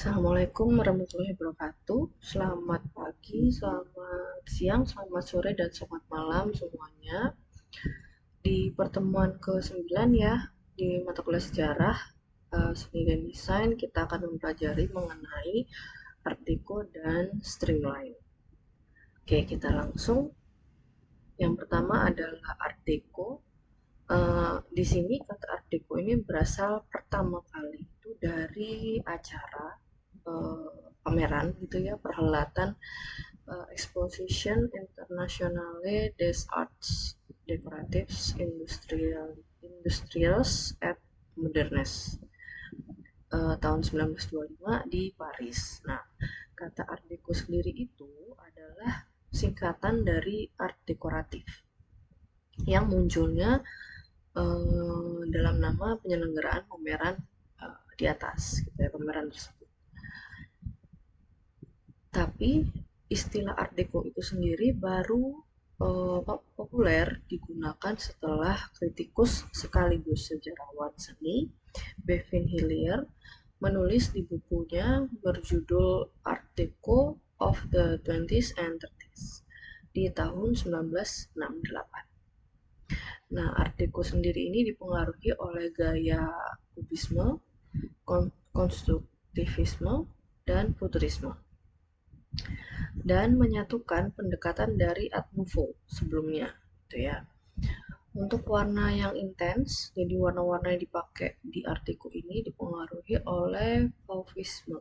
Assalamualaikum warahmatullahi wabarakatuh. Selamat pagi, selamat siang, selamat sore, dan selamat malam semuanya. Di pertemuan ke-9 ya, di mata kuliah sejarah seni dan desain, kita akan mempelajari mengenai Art Deco dan Streamline. Oke, kita langsung. Yang pertama adalah Art Deco. Di sini kata Art Deco ini berasal pertama kali itu dari acara pameran gitu ya, perhelatan Exposition Internationale des Arts Decoratives Industrials et Modernes tahun 1925 di Paris. Nah, kata Art Deco sendiri itu adalah singkatan dari art dekoratif yang munculnya dalam nama penyelenggaraan pameran di atas, gitu ya, pameran tersebut. Tapi istilah Art Deco itu sendiri baru populer digunakan setelah kritikus sekaligus sejarawan seni Bevin Hillier menulis di bukunya berjudul Art Deco of the 20th and 30th di tahun 1968. Nah, Art Deco sendiri ini dipengaruhi oleh gaya kubisme, konstruktivisme, dan futurisme, dan menyatukan pendekatan dari Art Nouveau sebelumnya, gitu ya. Untuk warna yang intens, jadi warna-warna yang dipakai di Art Deco ini dipengaruhi oleh Fauvisme.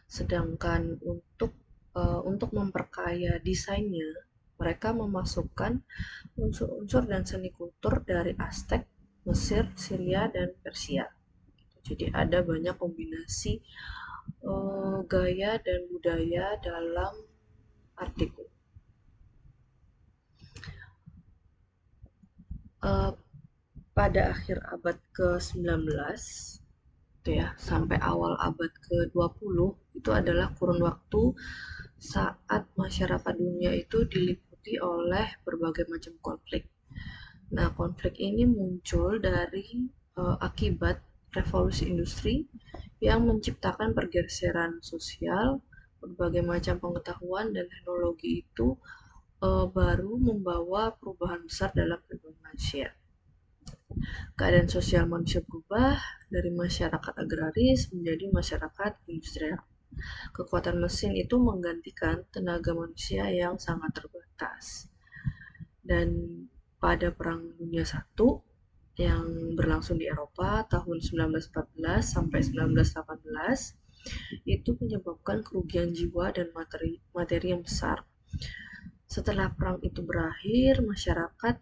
Sedangkan untuk memperkaya desainnya, mereka memasukkan unsur-unsur dan seni kultur dari Aztec, Mesir, Syria, dan Persia. Jadi ada banyak kombinasi gaya dan budaya dalam Art Deco. Pada akhir abad ke-19 itu ya, sampai awal abad ke-20 itu adalah kurun waktu saat masyarakat dunia itu diliputi oleh berbagai macam konflik. Nah, konflik ini muncul dari akibat revolusi industri yang menciptakan pergeseran sosial, berbagai macam pengetahuan dan teknologi itu baru membawa perubahan besar dalam kehidupan manusia. Keadaan sosial manusia berubah dari masyarakat agraris menjadi masyarakat industrial. Kekuatan mesin itu menggantikan tenaga manusia yang sangat terbatas. Dan pada Perang Dunia I yang berlangsung di Eropa tahun 1914 sampai 1918 itu menyebabkan kerugian jiwa dan materi yang besar. Setelah perang itu berakhir, masyarakat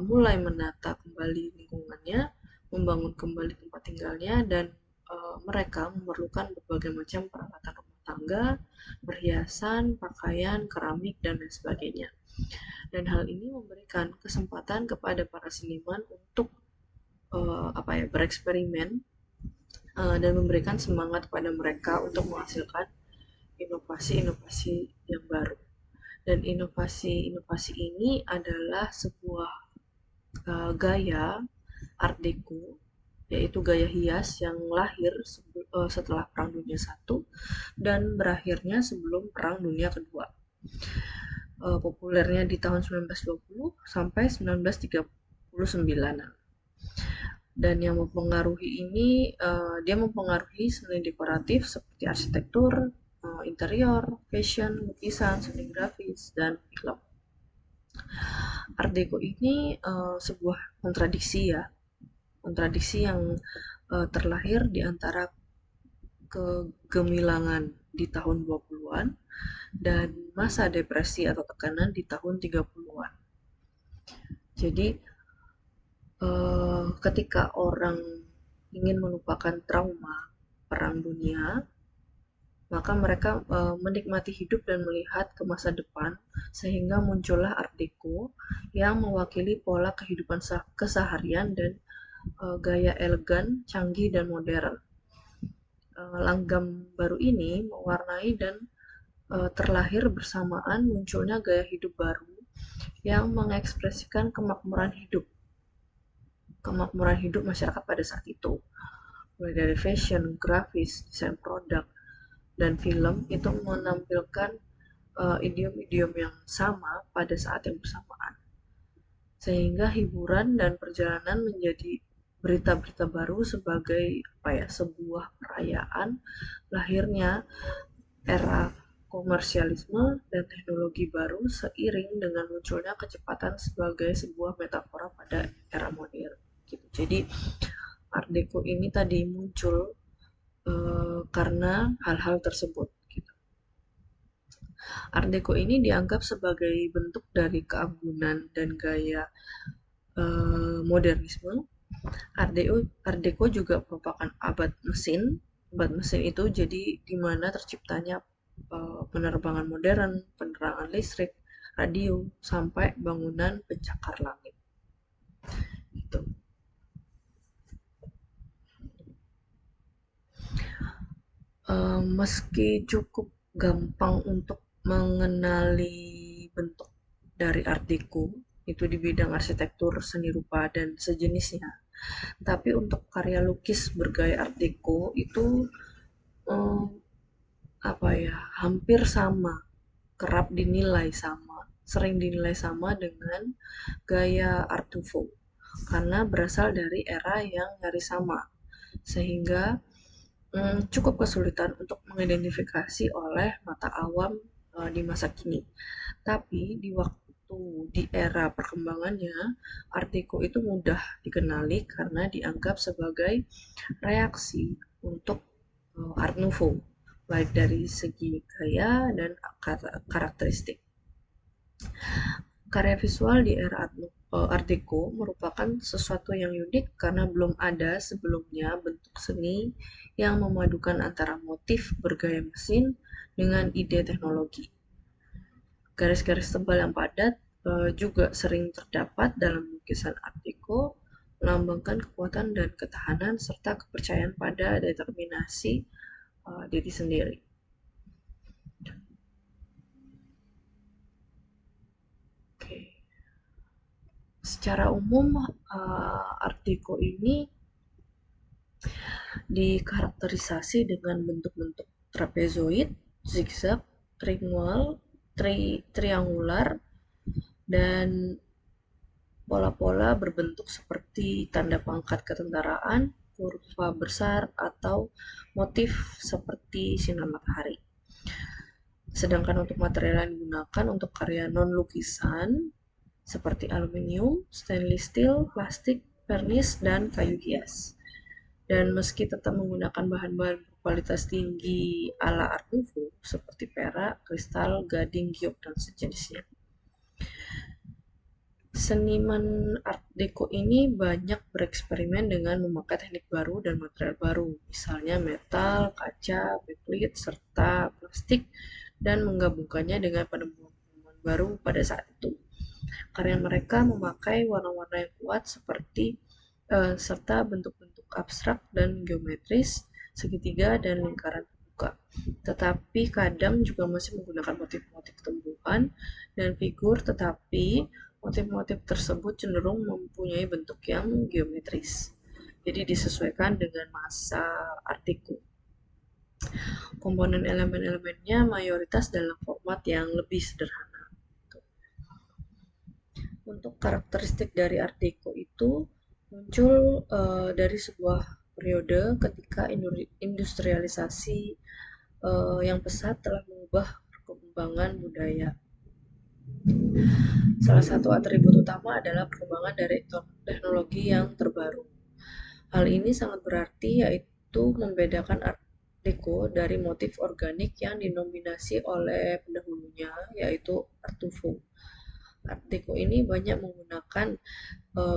mulai menata kembali lingkungannya, membangun kembali tempat tinggalnya, dan mereka memerlukan berbagai macam peralatan rumah tangga, perhiasan, pakaian, keramik, dan lain sebagainya. Dan hal ini memberikan kesempatan kepada para seniman untuk bereksperimen dan memberikan semangat kepada mereka untuk menghasilkan inovasi-inovasi yang baru. Dan inovasi-inovasi ini adalah sebuah gaya Art Deco, yaitu gaya hias yang lahir setelah Perang Dunia I dan berakhirnya sebelum Perang Dunia Kedua. Populernya di tahun 1920 sampai 1939. Dan yang mempengaruhi ini, dia mempengaruhi seni dekoratif seperti arsitektur, interior, fashion, lukisan, seni grafis, dan film. Art Deco ini sebuah kontradiksi ya, kontradiksi yang terlahir di antara kegemilangan di tahun 20-an dan masa depresi atau tekanan di tahun 30-an. Jadi ketika orang ingin melupakan trauma Perang Dunia, maka mereka menikmati hidup dan melihat ke masa depan, sehingga muncullah Art Deco yang mewakili pola kehidupan keseharian dan gaya elegan, canggih, dan modern. Langgam baru ini mewarnai dan terlahir bersamaan munculnya gaya hidup baru yang mengekspresikan kemakmuran hidup masyarakat pada saat itu. mulai dari fashion, grafis, desain produk, dan film itu menampilkan idiom-idiom yang sama pada saat yang bersamaan. Sehingga hiburan dan perjalanan menjadi berita-berita baru sebagai sebuah perayaan lahirnya era komersialisme dan teknologi baru seiring dengan munculnya kecepatan sebagai sebuah metafora pada era modern. Gitu. Jadi Art Deco ini tadi muncul karena hal-hal tersebut. Gitu. Art Deco ini dianggap sebagai bentuk dari keanggunan dan gaya modernisme. Art Deco juga merupakan abad mesin. Abad mesin itu jadi di mana terciptanya penerbangan modern, penerangan listrik, radio, sampai bangunan pencakar langit. Gitu. Meski cukup gampang untuk mengenali bentuk dari Art Deco, itu di bidang arsitektur, seni rupa, dan sejenisnya. Tapi untuk karya lukis bergaya Art Deco itu eh, hampir sama, kerap dinilai sama, sering dinilai sama dengan gaya Art Nouveau karena berasal dari era yang nyaris sama, sehingga cukup kesulitan untuk mengidentifikasi oleh mata awam di masa kini. Tapi di era perkembangannya, Art Deco itu mudah dikenali karena dianggap sebagai reaksi untuk Art Nouveau, baik dari segi gaya dan karakteristik. Karya visual di era Art Deco merupakan sesuatu yang unik karena belum ada sebelumnya bentuk seni yang memadukan antara motif bergaya mesin dengan ide teknologi. Garis-garis tebal yang padat juga sering terdapat dalam lukisan Art Deco, melambangkan kekuatan dan ketahanan serta kepercayaan pada determinasi diri sendiri. Oke. Secara umum, Art Deco ini dikarakterisasi dengan bentuk-bentuk trapezoid, zigzag, triangular, dan pola-pola berbentuk seperti tanda pangkat ketentaraan, kurva besar, atau motif seperti sinar matahari. Sedangkan untuk material yang digunakan untuk karya non-lukisan seperti aluminium, stainless steel, plastik, vernis, dan kayu hias. Dan meski tetap menggunakan bahan-bahan berkualitas tinggi ala Art Nouveau seperti perak, kristal, gading, giok, dan sejenisnya. Seniman Art Deco ini banyak bereksperimen dengan memakai teknik baru dan material baru, misalnya metal, kaca, backlit, serta plastik, dan menggabungkannya dengan penemuan-penemuan baru pada saat itu. Karya mereka memakai warna-warna yang kuat seperti serta bentuk-bentuk abstrak dan geometris, segitiga, dan lingkaran terbuka. Tetapi kadang juga masih menggunakan motif-motif tumbuhan dan figur, tetapi motif-motif tersebut cenderung mempunyai bentuk yang geometris. Jadi disesuaikan dengan masa artikel. Komponen elemen-elemennya mayoritas dalam format yang lebih sederhana. Untuk karakteristik dari Art Deco itu muncul dari sebuah periode ketika industrialisasi yang pesat telah mengubah perkembangan budaya. Salah satu atribut utama adalah perkembangan dari teknologi yang terbaru. Hal ini sangat berarti yaitu membedakan Art Deco dari motif organik yang dinominasi oleh pendahulunya yaitu Art Nouveau. Art Deco ini banyak menggunakan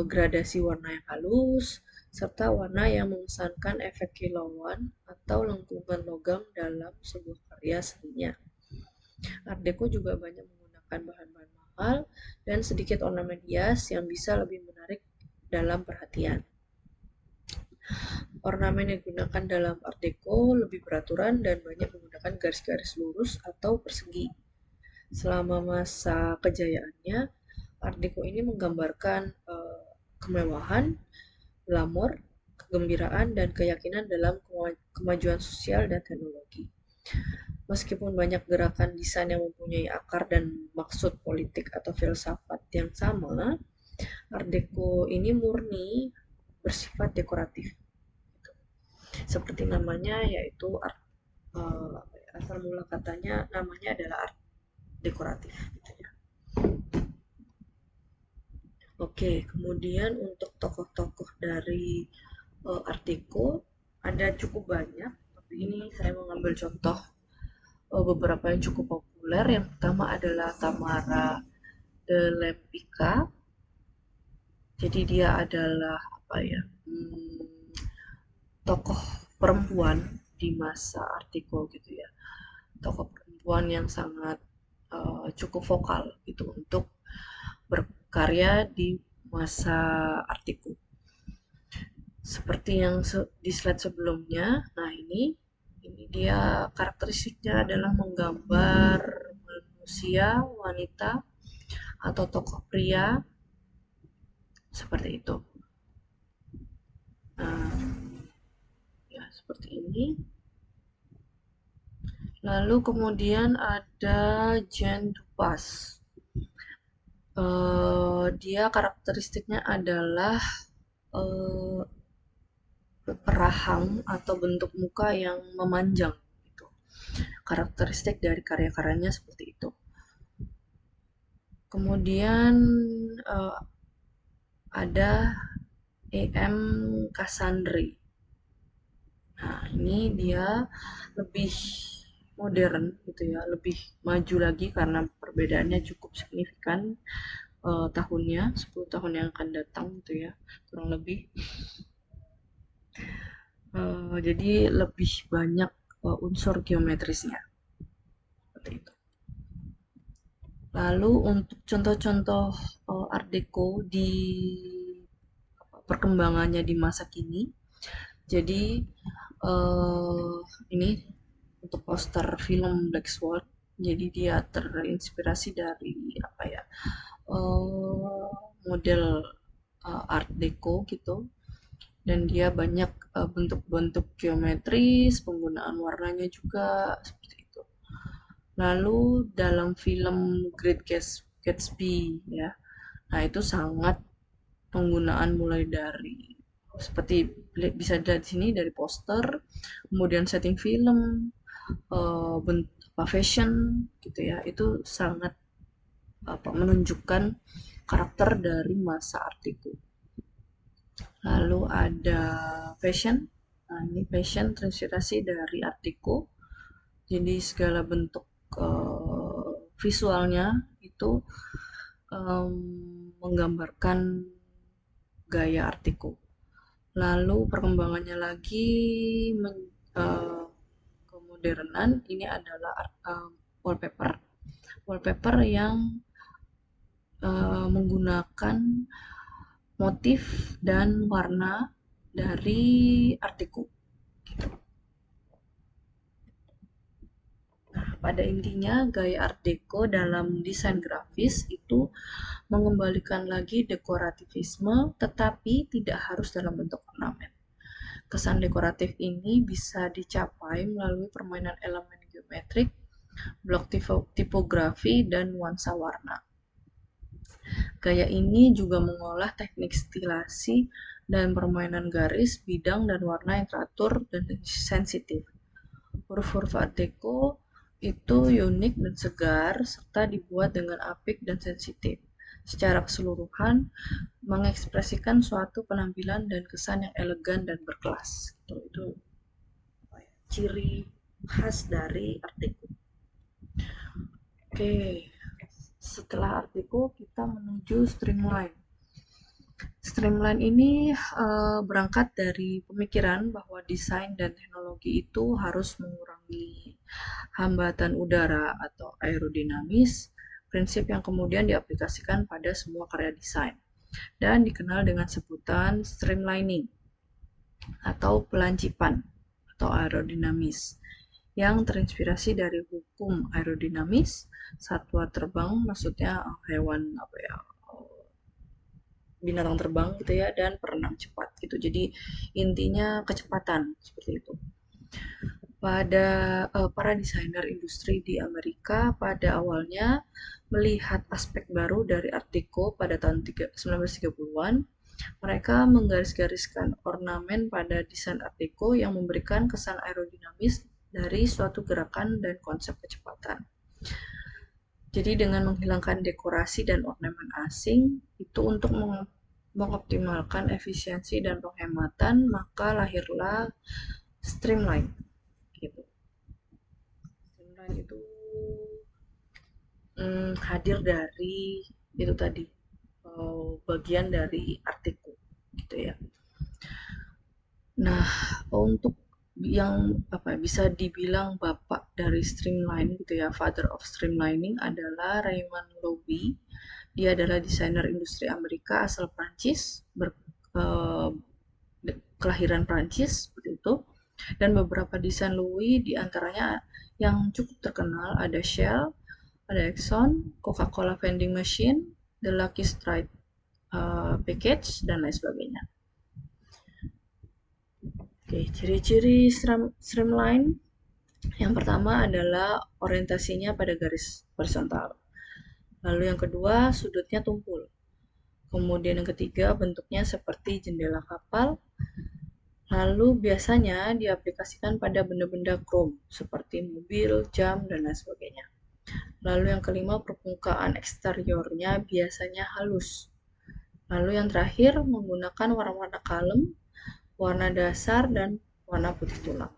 gradasi warna yang halus, serta warna yang mengesankan efek kilauan atau lengkungan logam dalam sebuah karya seninya. Art Deco juga banyak menggunakan bahan-bahan mahal dan sedikit ornamen hias yang bisa lebih menarik dalam perhatian. Ornamen yang digunakan dalam Art Deco lebih beraturan dan banyak menggunakan garis-garis lurus atau persegi. Selama masa kejayaannya, Art Deco ini menggambarkan kemewahan, glamor, kegembiraan, dan keyakinan dalam kemajuan sosial dan teknologi. Meskipun banyak gerakan desain yang mempunyai akar dan maksud politik atau filsafat yang sama, Art Deco ini murni bersifat dekoratif. Seperti namanya, yaitu asal mula katanya namanya adalah art dekoratif. Gitu ya. Oke, kemudian untuk tokoh-tokoh dari Art Deco ada cukup banyak, tapi ini saya mengambil contoh beberapa yang cukup populer. Yang pertama adalah Tamara de Lempicka. Jadi dia adalah apa ya? Tokoh perempuan di masa Art Deco gitu ya. Tokoh perempuan yang sangat cukup vokal gitu untuk berkarya di masa Art Deco. Seperti yang di slide sebelumnya, nah ini dia karakteristiknya adalah menggambar manusia, wanita, atau tokoh pria seperti itu. Nah, ya seperti ini. Lalu kemudian ada Jean Dupas. Dia karakteristiknya adalah rahang atau bentuk muka yang memanjang. Gitu. Karakteristik dari karya-karyanya seperti itu. Kemudian ada E.M. Cassandre. Nah, ini dia lebih modern gitu ya, lebih maju lagi karena perbedaannya cukup signifikan tahunnya, 10 tahun yang akan datang gitu ya, kurang lebih. Jadi lebih banyak unsur geometrisnya. Seperti itu. Lalu untuk contoh-contoh Art Deco di perkembangannya di masa kini. Jadi ini untuk poster film Black Swan. Jadi dia terinspirasi dari apa ya model Art Deco gitu. Dan dia banyak bentuk-bentuk geometris, penggunaan warnanya juga seperti itu. Lalu dalam film Great Gatsby ya, nah itu sangat penggunaan mulai dari seperti bisa dilihat di sini dari poster, kemudian setting film, fashion gitu ya, itu sangat menunjukkan karakter dari masa Art Deco. Lalu ada fashion. Nah, ini fashion terinspirasi dari Art Deco. Jadi segala bentuk visualnya itu menggambarkan gaya Art Deco. Lalu perkembangannya lagi kemodernan ini adalah wallpaper. Wallpaper yang menggunakan motif dan warna dari Art Deco. Nah, pada intinya gaya Art Deco dalam desain grafis itu mengembalikan lagi dekorativisme tetapi tidak harus dalam bentuk ornamen. Kesan dekoratif ini bisa dicapai melalui permainan elemen geometrik, blok tipografi, dan nuansa warna. Gaya ini juga mengolah teknik stilasi dan permainan garis, bidang, dan warna yang teratur dan sensitif. Huruf-huruf Art Deco itu unik dan segar, serta dibuat dengan apik dan sensitif. Secara keseluruhan, mengekspresikan suatu penampilan dan kesan yang elegan dan berkelas. Itu ciri khas dari Art Deco. Oke, setelah Art Deco kita menuju Streamline. Streamline ini berangkat dari pemikiran bahwa desain dan teknologi itu harus mengurangi hambatan udara atau aerodinamis, prinsip yang kemudian diaplikasikan pada semua karya desain dan dikenal dengan sebutan streamlining atau pelancipan atau aerodinamis yang terinspirasi dari hukum aerodinamis satwa terbang, maksudnya hewan apa ya, binatang terbang gitu ya, dan perenang cepat gitu. Jadi intinya kecepatan seperti itu. Pada para desainer industri di Amerika pada awalnya melihat aspek baru dari Art Deco pada tahun 1930-an. Mereka menggaris-gariskan ornamen pada desain Art Deco yang memberikan kesan aerodinamis dari suatu gerakan dan konsep kecepatan. Jadi dengan menghilangkan dekorasi dan ornamen asing itu untuk mengoptimalkan efisiensi dan penghematan, maka lahirlah Streamline gitu. Streamline itu hadir dari itu tadi, bagian dari artikel gitu ya. Nah, untuk yang apa ya, bisa dibilang bapak dari streamline gitu ya, father of streamlining adalah Raymond Loewy. Dia adalah desainer industri Amerika asal Prancis, eh, kelahiran Prancis seperti itu. Dan beberapa desain Loewy diantaranya yang cukup terkenal ada Shell, ada Exxon, Coca-Cola vending machine, The Lucky Strike package, dan lain sebagainya. Oke, ciri-ciri streamline yang pertama adalah orientasinya pada garis horizontal. Lalu yang kedua, sudutnya tumpul. Kemudian yang ketiga, bentuknya seperti jendela kapal. Lalu biasanya diaplikasikan pada benda-benda krom seperti mobil, jam, dan lain sebagainya. Lalu yang kelima, permukaan eksteriornya biasanya halus. Lalu yang terakhir, menggunakan warna-warna kalem, warna dasar, dan warna putih tulang.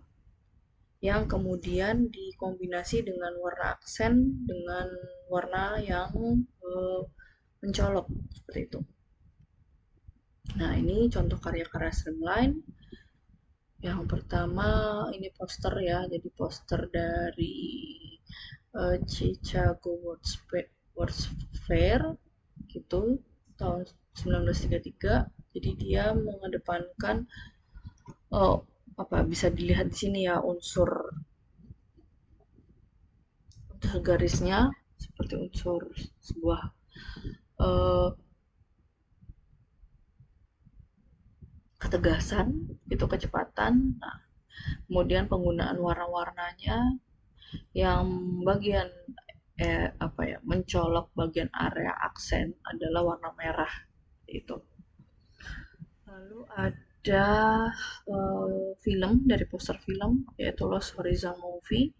Yang kemudian dikombinasi dengan warna aksen dengan warna yang mencolok seperti itu. Nah, ini contoh karya-karya streamline. Yang pertama ini poster ya, jadi poster dari Chicago World's Fair gitu tahun 1933. Jadi dia mengedepankan oh, apa bisa dilihat di sini ya unsur garisnya seperti unsur sebuah uh, ketegasan itu kecepatan. Nah, kemudian penggunaan warna-warnanya yang bagian apa ya mencolok bagian area aksen adalah warna merah itu. Lalu ada film dari poster film yaitu Lost Horizon Movie.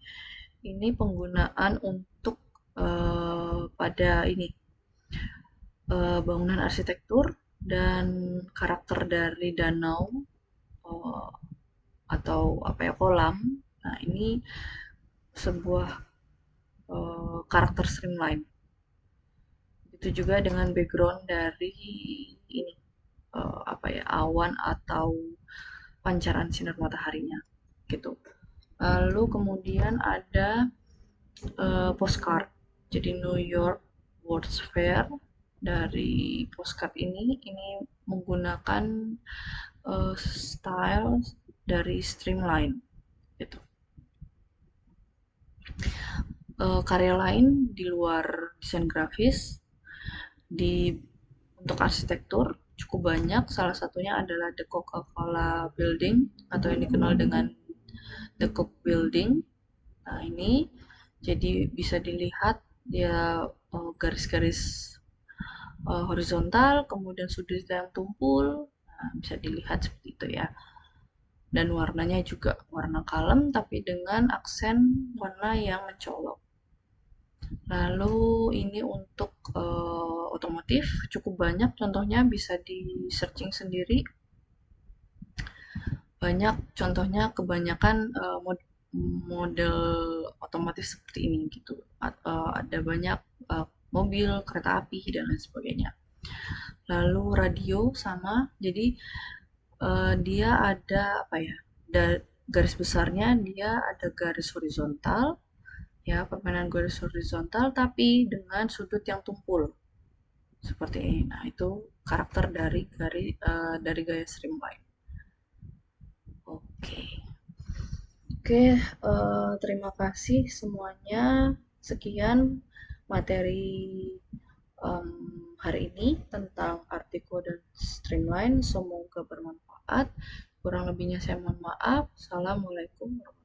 Ini penggunaan untuk pada ini bangunan arsitektur dan karakter dari danau uh, atau apa ya kolam. Nah ini sebuah karakter streamline. Itu juga dengan background dari ini apa ya awan atau pancaran sinar mataharinya gitu. Lalu kemudian ada postcard. Jadi New York World's Fair dari postcard ini menggunakan style dari streamline gitu. Karya lain di luar desain grafis di untuk arsitektur cukup banyak. Salah satunya adalah The Coca-Cola Building atau yang dikenal dengan The Coke Building. Nah ini jadi bisa dilihat dia garis-garis horizontal, kemudian sudut yang tumpul, nah, bisa dilihat seperti itu ya. Dan warnanya juga warna kalem tapi dengan aksen warna yang mencolok. Lalu ini untuk otomotif cukup banyak contohnya bisa di searching sendiri. Banyak contohnya kebanyakan model otomotif seperti ini gitu. Ada banyak mobil, kereta api dan lain sebagainya. Lalu radio sama, jadi dia ada apa ya? Garis besarnya dia ada garis horizontal, ya permainan garis horizontal tapi dengan sudut yang tumpul seperti ini. Nah itu karakter dari gaya streamline. Oke, oke. Terima kasih semuanya. Sekian materi um, hari ini tentang artikel dan streamline. Semoga bermanfaat. Kurang lebihnya saya mohon maaf. Assalamualaikum warahmatullahi wabarakatuh.